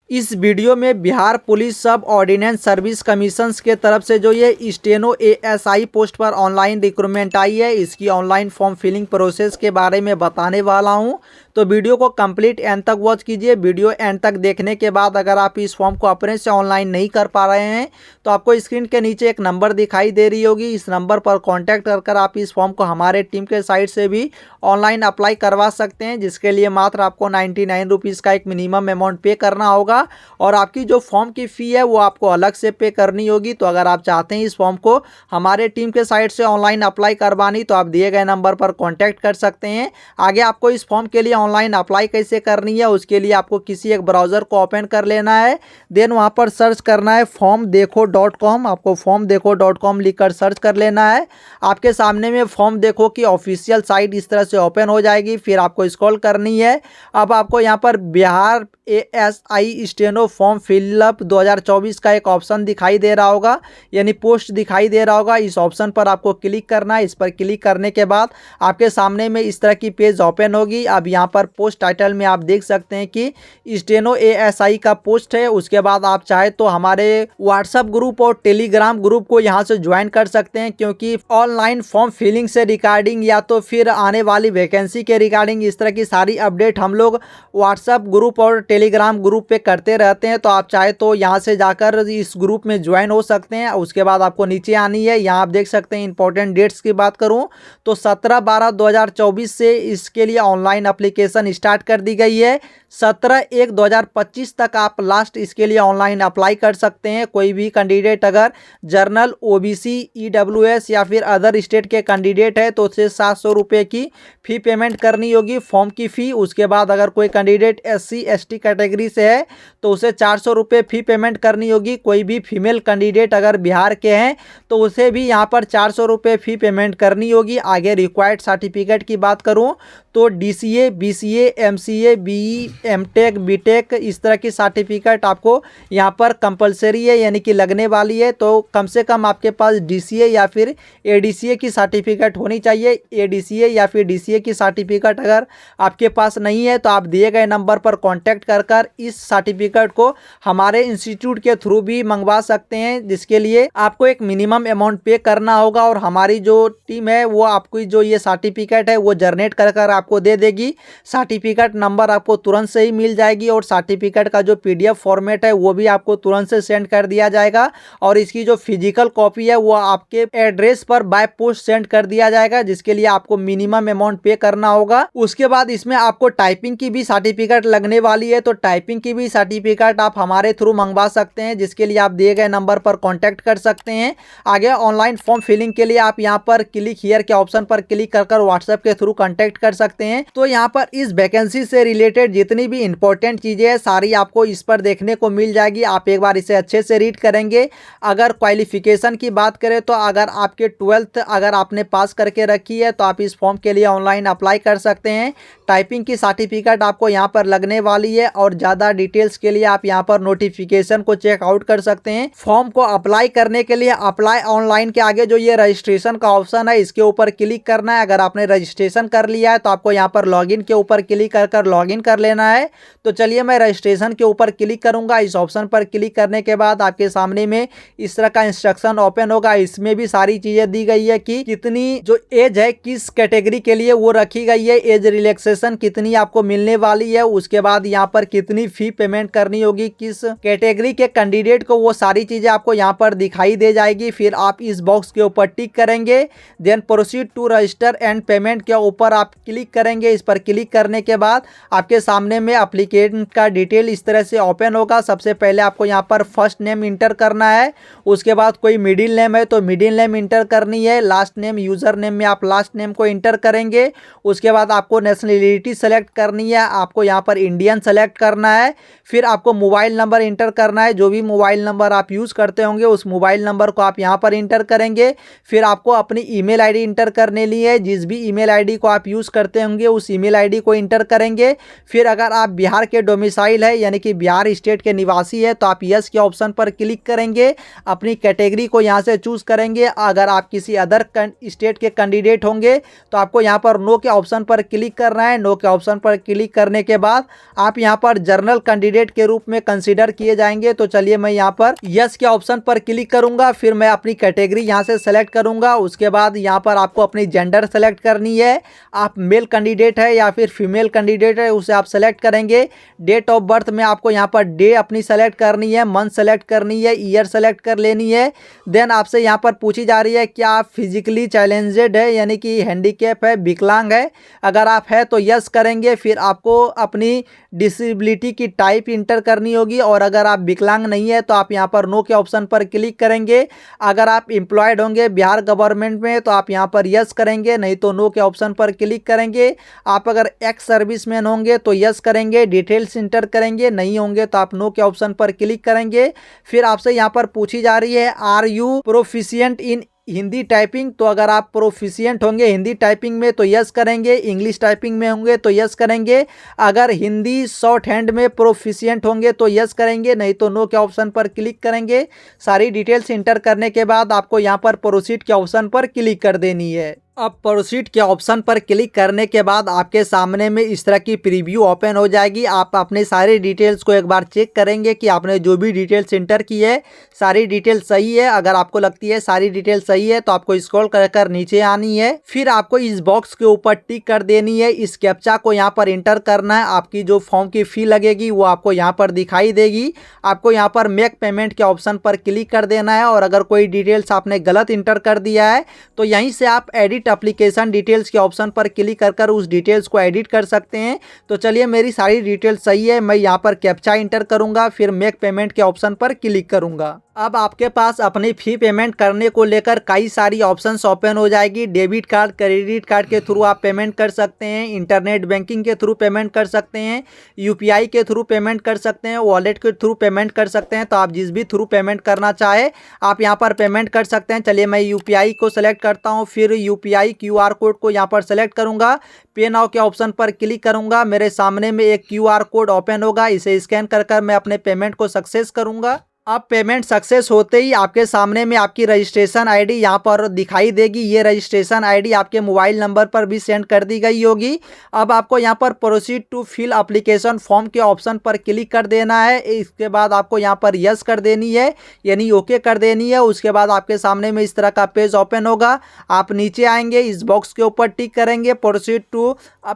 इस वीडियो में बिहार पुलिस सब ऑर्डिनेंस सर्विस कमीशंस के तरफ से जो ये स्टेनो एएसआई पोस्ट पर ऑनलाइन रिक्रूटमेंट आई है, इसकी ऑनलाइन फॉर्म फिलिंग प्रोसेस के बारे में बताने वाला हूं। तो वीडियो को कंप्लीट एंड तक वॉच कीजिए। वीडियो एंड तक देखने के बाद अगर आप इस फॉर्म को अपने से ऑनलाइन नहीं कर पा रहे हैं तो आपको स्क्रीन के नीचे एक नंबर दिखाई दे रही होगी, इस नंबर पर कॉन्टैक्ट कर आप इस फॉर्म को हमारे टीम के साइट से भी ऑनलाइन अप्लाई करवा सकते हैं, जिसके लिए मात्र आपको 99 रुपीज़ का एक मिनिमम अमाउंट पे करना होगा और आपकी जो फॉर्म की फ़ी है वो आपको अलग से पे करनी होगी। तो अगर आप चाहते हैं इस फॉर्म को हमारे टीम के साइट से ऑनलाइन अप्लाई करवानी तो आप दिए गए नंबर पर कॉन्टैक्ट कर सकते हैं। आगे आपको इस फॉर्म के लिए ऑनलाइन अप्लाई कैसे करनी है उसके लिए आपको किसी एक ब्राउज़र को ओपन कर लेना है, देन वहाँ पर सर्च करना है formdekho.com। आपको formdekho.com लिखकर सर्च कर लेना है। आपके सामने में फॉर्म देखो कि ऑफिशियल साइट इस तरह से ओपन हो जाएगी, फिर आपको स्क्रॉल करनी है। अब आपको यहाँ पर Bihar ASI steno form fill up 2024 का एक ऑप्शन दिखाई दे रहा होगा, यानी पोस्ट दिखाई दे रहा होगा। इस ऑप्शन पर आपको क्लिक करना है। इस पर क्लिक करने के बाद आपके सामने में इस तरह की पेज ओपन होगी। अब यहाँ पर पोस्ट टाइटल में आप देख सकते हैं कि स्टेनो एएसआई का पोस्ट है। उसके बाद आप चाहे तो हमारे व्हाट्सएप ग्रुप और टेलीग्राम ग्रुप को यहाँ से ज्वाइन कर सकते हैं, क्योंकि ऑनलाइन फॉर्म फिलिंग से रिगार्डिंग या तो फिर आने वाली वैकेंसी के रिगार्डिंग इस तरह की सारी अपडेट हम लोग व्हाट्सएप ग्रुप और टेलीग्राम ग्रुप पे करते रहते हैं। तो आप चाहे तो यहाँ से जाकर इस ग्रुप में ज्वाइन हो सकते हैं। उसके बाद आपको नीचे आनी है, यहाँ आप देख सकते हैं इंपॉर्टेंट डेट्स की बात करूँ तो 17/12/2024 से इसके लिए ऑनलाइन एप्लीकेशन स्टार्ट कर दी गई है। 17/1/2025 तक आप लास्ट इसके लिए ऑनलाइन अप्लाई कर सकते हैं। कोई भी कैंडिडेट अगर जर्नल, ओबीसी, ईडब्ल्यूएस या फिर अदर स्टेट के कैंडिडेट है तो उसे 700 रुपये की फ़ी पेमेंट करनी होगी, फॉर्म की फ़ी। उसके बाद अगर कोई कैंडिडेट SC ST कैटेगरी से है तो उसे 400 रुपये फ़ी पेमेंट करनी होगी। कोई भी फीमेल कैंडिडेट अगर बिहार के हैं तो उसे भी यहाँ पर 400 रुपये फ़ी पेमेंट करनी होगी। आगे रिक्वायर्ड सर्टिफिकेट की बात करूँ तो DCA, BCA, MCA, BE, MTech, BTech इस तरह की सर्टिफिकेट आपको यहाँ पर कंपलसरी है, यानी कि लगने वाली है। तो कम से कम आपके पास DCA या फिर ADCA की सर्टिफिकेट होनी चाहिए। ADCA या फिर DCA की सर्टिफिकेट अगर आपके पास नहीं है तो आप दिए गए नंबर पर कॉन्टैक्ट कर इस सर्टिफिकेट को हमारे इंस्टीट्यूट के थ्रू भी मंगवा सकते हैं, जिसके लिए आपको एक मिनिमम अमाउंट पे करना होगा और हमारी जो टीम है वो आपको जो ये सर्टिफिकेट है वो जनरेट कर आपको दे देगी। सर्टिफिकेट नंबर आपको तुरंत से ही मिल जाएगी और सर्टिफिकेट का जो PDF फॉर्मेट है वो भी आपको तुरंत से सेंड कर दिया जाएगा और इसकी जो फिजिकल कॉपी है वो आपके एड्रेस पर बाय पोस्ट सेंड कर दिया जाएगा, जिसके लिए आपको मिनिमम अमाउंट पे करना होगा। उसके बाद इसमें आपको टाइपिंग की भी सर्टिफिकेट लगने वाली है, तो टाइपिंग की भी सर्टिफिकेट आप हमारे थ्रू मंगवा सकते हैं, जिसके लिए आप दिए गए नंबर पर कॉन्टैक्ट कर सकते हैं। आगे ऑनलाइन फॉर्म फिलिंग के लिए आप यहाँ पर क्लिक हियर के ऑप्शन पर क्लिक कर व्हाट्सएप के थ्रू कॉन्टैक्ट कर सकते हैं। तो यहाँ पर इस वैकेंसी से रिलेटेड जितनी भी इंपॉर्टेंट चीजें हैं सारी आपको इस पर देखने को मिल जाएगी। आप एक बार इसे अच्छे से रीड करेंगे। अगर क्वालिफिकेशन की बात करें तो अगर आपके 12th अगर आपने पास करके रखी है तो आप इस फॉर्म के लिए ऑनलाइन अप्लाई कर सकते हैं। टाइपिंग की सर्टिफिकेट आपको यहाँ पर लगने वाली है और ज़्यादा डिटेल्स के लिए आप यहाँ पर नोटिफिकेशन को चेकआउट कर सकते हैं। फॉर्म को अप्लाई करने के लिए अप्लाई ऑनलाइन के आगे जो ये रजिस्ट्रेशन का ऑप्शन है इसके ऊपर क्लिक करना है। अगर आपने रजिस्ट्रेशन कर लिया है तो आपको यहाँ पर लॉगिन के ऊपर क्लिक कर लॉगिन कर लेना है। तो चलिए मैं रजिस्ट्रेशन के ऊपर क्लिक करूंगा। इस ऑप्शन पर क्लिक करने के बाद आपके सामने में इस तरह का इंस्ट्रक्शन ओपन होगा। इसमें भी सारी चीजें दी गई है कि कितनी जो एज है किस कैटेगरी के लिए वो रखी गई है, एज रिलैक्सेशन कितनी आपको मिलने वाली है, उसके बाद यहाँ पर कितनी फी पेमेंट करनी होगी किस कैटेगरी के कैंडिडेट को, वो सारी चीजें आपको यहाँ पर दिखाई दे जाएगी। फिर आप इस बॉक्स के ऊपर टिक करेंगे, then proceed to register and payment के ऊपर आप क्लिक करेंगे। इस पर क्लिक करने के बाद आपके सामने में एप्लीकेंट का डिटेल इस तरह से ओपन होगा। सबसे पहले आपको यहाँ पर फर्स्ट नेम इंटर करना है, उसके बाद कोई मिडिल नेम है तो मिडिल नेम इंटर करनी है, लास्ट नेम यूजर नेम में आप लास्ट नेम को इंटर करेंगे। उसके बाद आपको नेशनलिटी सेलेक्ट करनी है, आपको यहाँ पर इंडियन सेलेक्ट करना है। फिर आपको मोबाइल नंबर इंटर करना है, जो भी मोबाइल नंबर आप यूज़ करते होंगे उस मोबाइल नंबर को आप यहाँ पर इंटर करेंगे। फिर आपको अपनी ईमेल आईडी इंटर करने ली है, जिस भी ईमेल आईडी को आप यूज़ करते होंगे उस ईमेल आईडी को इंटर करेंगे। फिर अगर अगर आप बिहार के डोमिसाइल है यानी कि बिहार स्टेट के निवासी है तो आप यस के ऑप्शन पर क्लिक करेंगे, अपनी कैटेगरी को यहाँ से चूज करेंगे। अगर आप किसी अदर स्टेट के कैंडिडेट होंगे तो आपको यहाँ पर नो के ऑप्शन पर क्लिक करना है। नो के ऑप्शन पर क्लिक करने के बाद आप यहाँ पर जनरल कैंडिडेट के रूप में कंसीडर किए जाएंगे। तो चलिए मैं यहाँ पर यस के ऑप्शन पर क्लिक करूंगा, फिर मैं अपनी कैटेगरी यहाँ से सेलेक्ट करूंगा। उसके बाद यहाँ पर आपको अपनी जेंडर सेलेक्ट करनी है, आप मेल कैंडिडेट है या फिर फीमेल कैंडिडेट है उसे आप सेलेक्ट करेंगे। डेट ऑफ बर्थ में आपको यहाँ पर डे अपनी सेलेक्ट करनी है, मंथ सेलेक्ट करनी है, ईयर सेलेक्ट कर लेनी है। देन आपसे यहाँ पर पूछी जा रही है कि आप फिजिकली चैलेंजेड है यानी कि हैंडीकैप है, विकलांग है। अगर आप है तो यस करेंगे, फिर आपको अपनी डिसेबिलिटी की टाइप इंटर करनी होगी। और अगर आप विकलांग नहीं है तो आप यहाँ पर नो के ऑप्शन पर क्लिक करेंगे। अगर आप एम्प्लॉयड होंगे बिहार गवर्नमेंट में तो आप यहाँ पर यस करेंगे, नहीं तो नो के ऑप्शन पर क्लिक करेंगे। आप अगर एक्स सर्विसमैन होंगे तो यस करेंगे, डिटेल्स इंटर करेंगे, नहीं होंगे तो आप नो के ऑप्शन पर क्लिक करेंगे। फिर आपसे यहाँ पर पूछी जा रही है are you proficient in Hindi typing, तो अगर आप प्रोफिशिएंट होंगे हिंदी टाइपिंग में तो यस करेंगे, इंग्लिश टाइपिंग में होंगे तो यस करेंगे। अगर हिंदी शॉर्ट हैंड में प्रोफिशिएंट होंगे तो यस करेंगे, नहीं तो नो के ऑप्शन पर क्लिक करेंगे। सारी डिटेल्स इंटर करने के बाद आपको यहाँ पर प्रोसीड के ऑप्शन पर क्लिक कर देनी है। अब प्रोसीड के ऑप्शन पर क्लिक करने के बाद आपके सामने में इस तरह की प्रीव्यू ओपन हो जाएगी। आप अपने सारी डिटेल्स को एक बार चेक करेंगे कि आपने जो भी डिटेल्स इंटर की है सारी डिटेल सही है। अगर आपको लगती है सारी डिटेल सही है तो आपको स्क्रॉल कर नीचे आनी है, फिर आपको इस बॉक्स के ऊपर टिक कर देनी है। इस कैप्चा को यहाँ पर इंटर करना है। आपकी जो फॉर्म की फी लगेगी वो आपको यहाँ पर दिखाई देगी। आपको यहाँ पर मेक पेमेंट के ऑप्शन पर क्लिक कर देना है। और अगर कोई डिटेल्स आपने गलत इंटर कर दिया है तो यहीं से आप एडिट एप्लीकेशन डिटेल्स के ऑप्शन पर क्लिक कर उस डिटेल्स को एडिट कर सकते हैं। तो चलिए मेरी सारी डिटेल्स सही है, मैं यहाँ पर कैप्चा इंटर करूंगा, फिर मेक पेमेंट के ऑप्शन पर क्लिक करूंगा। अब आपके पास अपनी फी पेमेंट करने को लेकर कई सारी ऑप्शंस ओपन हो जाएगी। डेबिट कार्ड, क्रेडिट कार्ड के थ्रू आप पेमेंट कर सकते हैं, इंटरनेट बैंकिंग के थ्रू पेमेंट कर सकते हैं, यूपीआई के थ्रू पेमेंट कर सकते हैं, वॉलेट के थ्रू पेमेंट कर सकते हैं। तो आप जिस भी थ्रू पेमेंट करना चाहे आप यहाँ पर पेमेंट कर सकते हैं। चलिए मैं यूपीआई को सिलेक्ट करता हूँ, फिर यूपीआई क्यूआर कोड को यहाँ पर सेलेक्ट करूँगा, पे नाउ के ऑप्शन पर क्लिक करूँगा। मेरे सामने में एक क्यूआर कोड ओपन होगा, इसे स्कैन कर मैं अपने पेमेंट को सक्सेस करूँगा। अब पेमेंट सक्सेस होते ही आपके सामने में आपकी रजिस्ट्रेशन आईडी यहाँ पर दिखाई देगी। ये रजिस्ट्रेशन आईडी आपके मोबाइल नंबर पर भी सेंड कर दी गई होगी। अब आपको यहाँ पर proceed to fill application form के ऑप्शन पर क्लिक कर देना है। इसके बाद आपको यहाँ पर यस कर देनी है यानी ओके कर देनी है। उसके बाद आपके सामने में इस तरह का पेज ओपन होगा। आप नीचे आएंगे, इस बॉक्स के ऊपर टिक करेंगे, proceed to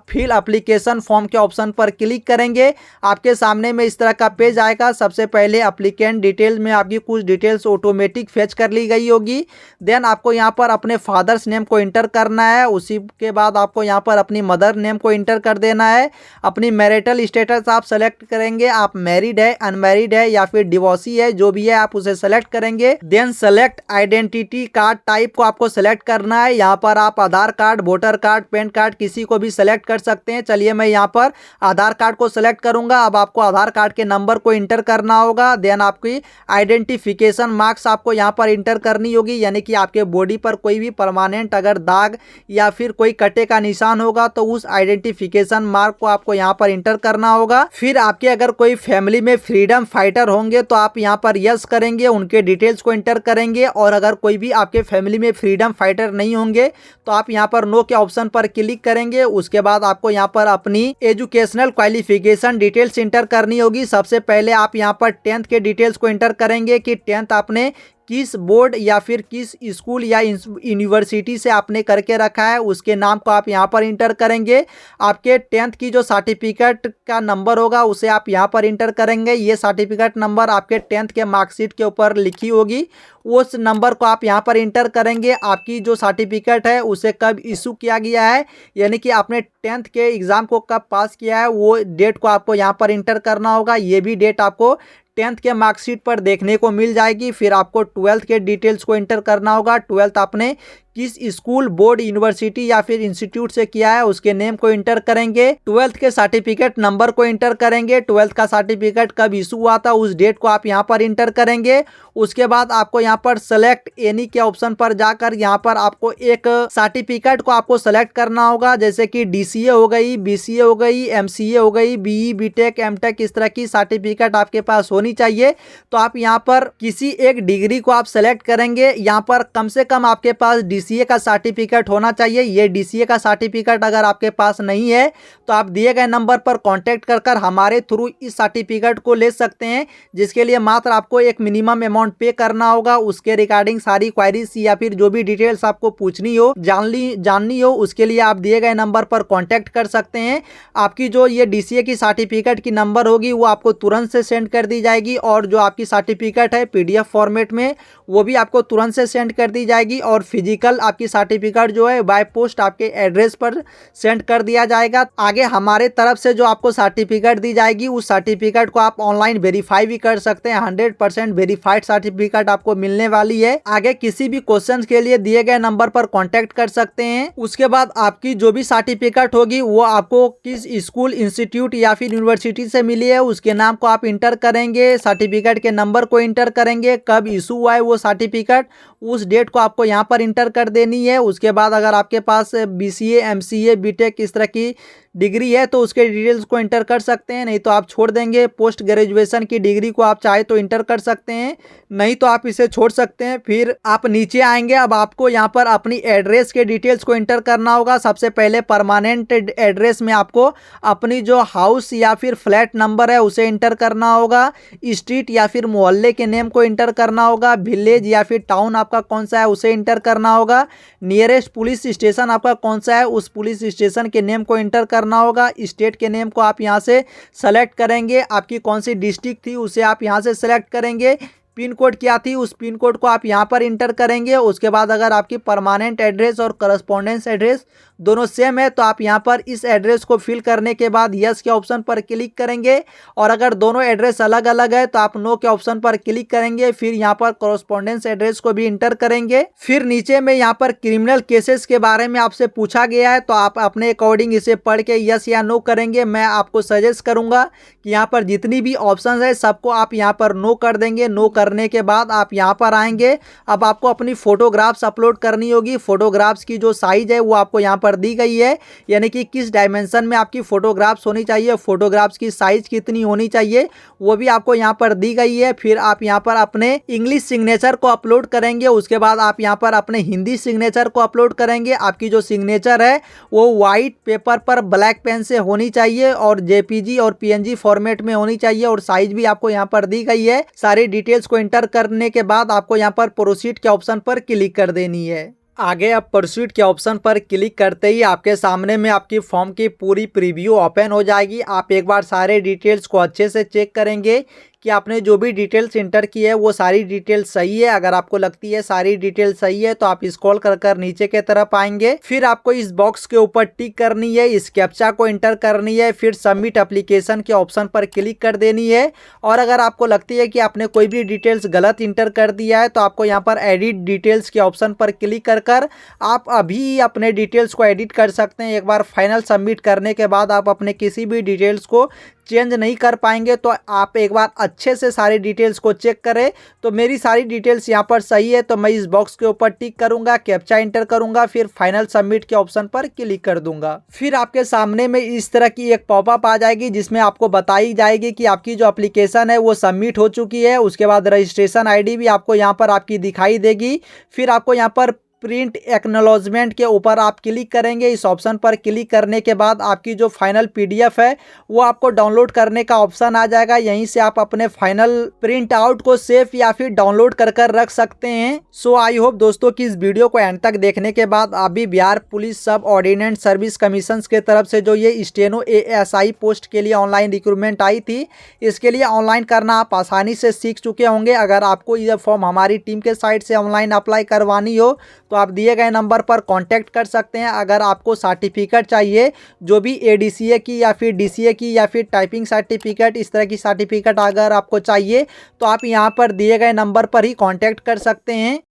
fill application form के ऑप्शन पर क्लिक करेंगे। आपके सामने में इस तरह का पेज आएगा। सबसे पहले एप्लीकेंट डिटेल में आपकी कुछ डिटेल्स ऑटोमेटिक फेच कर ली गई होगी। देन आपको यहाँ पर अपने फादर्स नेम को इंटर करना है। उसी के बाद आपको यहाँ पर अपनी मदर नेम को इंटर कर देना है। अपनी मैरिटल स्टेटस आप सेलेक्ट करेंगे, आप मैरिड है, अनमैरिड है या फिर डिवोर्सी है, जो भी है आप उसे सेलेक्ट करेंगे। Then select identity card type को आपको सेलेक्ट करना है। यहाँ पर आप Aadhaar card, voter card, PAN card किसी को भी सेलेक्ट कर सकते हैं। चलिए मैं यहाँ पर आधार कार्ड को सेलेक्ट करूंगा। अब आपको आधार कार्ड के नंबर को इंटर करना होगा। देन आपकी आइडेंटिफिकेशन मार्क्स आपको यहाँ पर इंटर करनी होगी, यानी कि आपके बॉडी पर कोई भी परमानेंट अगर दाग या फिर कोई कटे का निशान होगा तो उस आइडेंटिफिकेशन मार्क को आपको यहाँ पर इंटर करना होगा। फिर आपके अगर कोई फैमिली में फ्रीडम फाइटर होंगे तो आप यहाँ पर यस करेंगे, उनके डिटेल्स को इंटर करेंगे। और अगर कोई भी आपके फैमिली में फ्रीडम फाइटर नहीं होंगे तो आप यहाँ पर नो के ऑप्शन पर क्लिक करेंगे। उसके बाद आपको यहाँ पर अपनी एजुकेशनल क्वालिफिकेशन डिटेल्स इंटर करनी होगी। सबसे पहले आप यहाँ पर 10th के डिटेल्स को इंटर करेंगे कि 10th आपने किस बोर्ड या फिर किस स्कूल या यूनिवर्सिटी से आपने करके रखा है, उसके नाम को आप यहाँ पर इंटर करेंगे। आपके 10th की जो सर्टिफिकेट का नंबर होगा उसे आप यहाँ पर इंटर करेंगे। ये सर्टिफिकेट नंबर आपके 10th के मार्कशीट के ऊपर लिखी होगी, उस नंबर को आप यहाँ पर इंटर करेंगे। आपकी जो सर्टिफिकेट है उसे कब इशू किया गया है, यानी कि आपने 10th के एग्ज़ाम को कब पास किया है, वो डेट को आपको यहाँ पर इंटर करना होगा। ये भी डेट आपको 10th के मार्कशीट पर देखने को मिल जाएगी। फिर आपको 12th के डिटेल्स को इंटर करना होगा। 12th आपने किस स्कूल, बोर्ड, यूनिवर्सिटी या फिर इंस्टीट्यूट से किया है उसके नेम को इंटर करेंगे। 12th के सर्टिफिकेट नंबर को इंटर करेंगे। 12th का सर्टिफिकेट कब इशू हुआ था उस डेट को आप यहाँ पर इंटर करेंगे। उसके बाद आपको यहाँ पर सेलेक्ट एनी के ऑप्शन पर जाकर यहाँ पर आपको एक सर्टिफिकेट को आपको सेलेक्ट करना होगा, जैसे कि DCA हो गई, BCA हो गई, MCA हो गई, BE, BTech, MTech, इस तरह की सर्टिफिकेट आपके पास होनी चाहिए। तो आप यहाँ पर किसी एक डिग्री को आप सेलेक्ट करेंगे। यहाँ पर कम से कम आपके पास DCA का सर्टिफिकेट होना चाहिए। ये DCA का सर्टिफिकेट अगर आपके पास नहीं है तो आप दिए गए नंबर पर कॉन्टैक्ट कर हमारे थ्रू इस सर्टिफिकेट को ले सकते हैं, जिसके लिए मात्र आपको एक मिनिमम अमाउंट पे करना होगा। उसके रिगार्डिंग सारी क्वायरीज या फिर जो भी डिटेल्स आपको पूछनी हो, जाननी हो, उसके लिए आप दिए गए नंबर पर कॉन्टैक्ट कर सकते हैं। आपकी जो ये DCA की सर्टिफिकेट की नंबर होगी वो आपको तुरंत से सेंड कर दी जाएगी, और जो आपकी सर्टिफिकेट है PDF फॉर्मेट में वो भी आपको तुरंत से सेंड कर दी जाएगी, और फिजिकल आपकी सर्टिफिकेट जो है बाय पोस्ट आपके एड्रेस पर सेंड कर दिया जाएगा। आगे हमारे तरफ से जो आपको सर्टिफिकेट दी जाएगी उस सर्टिफिकेट को आप ऑनलाइन वेरीफाई भी कर सकते हैं। 100% वेरीफाइड सर्टिफिकेट आपको मिलने वाली है। आगे किसी भी क्वेश्चन के लिए दिए गए नंबर पर कॉन्टैक्ट कर सकते हैं। उसके बाद आपकी जो भी सर्टिफिकेट होगी वो आपको किस स्कूल, इंस्टीट्यूट या फिर यूनिवर्सिटी से मिली है उसके नाम को आप इंटर करेंगे, सर्टिफिकेट के नंबर को इंटर करेंगे, कब इशू हुआ है वो सर्टिफिकेट उस डेट को आपको यहाँ पर इंटर कर देनी है। उसके बाद अगर आपके पास BCA, MCA, BTech इस तरह की डिग्री है तो उसके डिटेल्स को इंटर कर सकते हैं, नहीं तो आप छोड़ देंगे। पोस्ट ग्रेजुएशन की डिग्री को आप चाहे तो इंटर कर सकते हैं, नहीं तो आप इसे छोड़ सकते हैं। फिर आप नीचे आएंगे, अब आपको यहाँ पर अपनी एड्रेस के डिटेल्स को इंटर करना होगा। सबसे पहले परमानेंट एड्रेस में आपको अपनी जो हाउस या फिर फ्लैट नंबर है उसे इंटर करना होगा। स्ट्रीट या फिर मोहल्ले के नेम को इंटर करना होगा। विलेज या फिर टाउन आपका कौन सा है उसे इंटर करना होगा। नियरेस्ट पुलिस स्टेशन आपका कौन सा है उस पुलिस स्टेशन के नेम को इंटर करना होगा। स्टेट के नेम को आप यहां से सेलेक्ट करेंगे। आपकी कौन सी डिस्ट्रिक्ट थी उसे आप यहां से सेलेक्ट करेंगे। पिन कोड क्या थी उस पिन कोड को आप यहाँ पर इंटर करेंगे। उसके बाद अगर आपकी परमानेंट एड्रेस और करस्पॉन्डेंस एड्रेस दोनों सेम है तो आप यहाँ पर इस एड्रेस को फिल करने के बाद यस के ऑप्शन पर क्लिक करेंगे, और अगर दोनों एड्रेस अलग अलग है तो आप नो के ऑप्शन पर क्लिक करेंगे। फिर यहाँ पर करस्पॉन्डेंस एड्रेस को भी इंटर करेंगे। फिर नीचे में यहाँ पर क्रिमिनल केसेस के बारे में आपसे पूछा गया है तो आप अपने अकॉर्डिंग इसे पढ़ के यस या नो करेंगे। मैं आपको सजेस्ट करूंगा कि यहाँ पर जितनी भी ऑप्शन है सबको आप यहाँ पर नो कर देंगे। नो करने के बाद आप यहाँ पर आएंगे। अब आपको अपनी फोटोग्राफ्स अपलोड करनी होगी। फोटोग्राफ्स की जो साइज है वो आपको यहाँ पर दी गई है, यानी कि किस डायमेंशन में आपकी फोटोग्राफ्स होनी चाहिए, फोटोग्राफ्स की साइज कितनी होनी चाहिए वो भी आपको यहाँ पर दी गई है। फिर आप यहाँ पर अपने इंग्लिश सिग्नेचर को अपलोड करेंगे। उसके बाद आप यहाँ पर अपने हिंदी सिग्नेचर को अपलोड करेंगे। आपकी जो सिग्नेचर है वो व्हाइट पेपर पर ब्लैक पेन से होनी चाहिए और JPG और PNG फॉर्मेट में होनी चाहिए, और साइज भी आपको यहाँ पर दी गई है। सारी डिटेल्स को इंटर करने के बाद आपको यहाँ पर प्रोसीड के ऑप्शन पर क्लिक कर देनी है। आगे आप परस्यूट के ऑप्शन पर क्लिक करते ही आपके सामने में आपकी फॉर्म की पूरी प्रीव्यू ओपन हो जाएगी। आप एक बार सारे डिटेल्स को अच्छे से चेक करेंगे कि आपने जो भी डिटेल्स इंटर की है वो सारी डिटेल्स सही है। अगर आपको लगती है सारी डिटेल्स सही है तो आप स्क्रॉल कर नीचे के तरफ आएंगे। फिर आपको इस बॉक्स के ऊपर टिक करनी है, इस कैप्चा को इंटर करनी है, फिर सबमिट एप्लीकेशन के ऑप्शन पर क्लिक कर देनी है। और अगर आपको लगती है कि आपने कोई भी डिटेल्स गलत इंटर कर दिया है तो आपको यहाँ पर एडिट डिटेल्स के ऑप्शन पर क्लिक कर आप अभी अपने डिटेल्स को एडिट कर सकते हैं। एक बार फाइनल सबमिट करने के बाद आप अपने किसी भी डिटेल्स को चेंज नहीं कर पाएंगे, तो आप एक बार अच्छे से सारी डिटेल्स को चेक करें। तो मेरी सारी डिटेल्स यहाँ पर सही है तो मैं इस बॉक्स के ऊपर टिक करूंगा, कैप्चा इंटर करूंगा, फिर फाइनल सबमिट के ऑप्शन पर क्लिक कर दूंगा। फिर आपके सामने में इस तरह की एक पॉपअप आ जाएगी जिसमें आपको बताई जाएगी कि आपकी जो एप्लीकेशन है वो सबमिट हो चुकी है। उसके बाद रजिस्ट्रेशन ID भी आपको यहाँ पर आपकी दिखाई देगी। फिर आपको यहाँ पर प्रिंट एक्नॉलेजमेंट के ऊपर आप क्लिक करेंगे। इस ऑप्शन पर क्लिक करने के बाद आपकी जो फाइनल PDF है वो आपको डाउनलोड करने का ऑप्शन आ जाएगा। यहीं से आप अपने फाइनल प्रिंट आउट को सेव या फिर डाउनलोड कर रख सकते हैं। सो आई होप दोस्तों कि इस वीडियो को एंड तक देखने के बाद आप भी बिहार पुलिस सब ऑर्डिनेंस सर्विस कमीशन के तरफ से जो ये स्टेनो ASI पोस्ट के लिए ऑनलाइन रिक्रूटमेंट आई थी, इसके लिए ऑनलाइन करना आप आसानी से सीख चुके होंगे। अगर आपको ये फॉर्म हमारी टीम के साइट से ऑनलाइन अप्लाई करवानी हो तो आप दिए गए नंबर पर कांटेक्ट कर सकते हैं। अगर आपको सर्टिफिकेट चाहिए जो भी ADCA की या फिर DCA की या फिर टाइपिंग सर्टिफिकेट, इस तरह की सर्टिफिकेट अगर आपको चाहिए तो आप यहां पर दिए गए नंबर पर ही कांटेक्ट कर सकते हैं।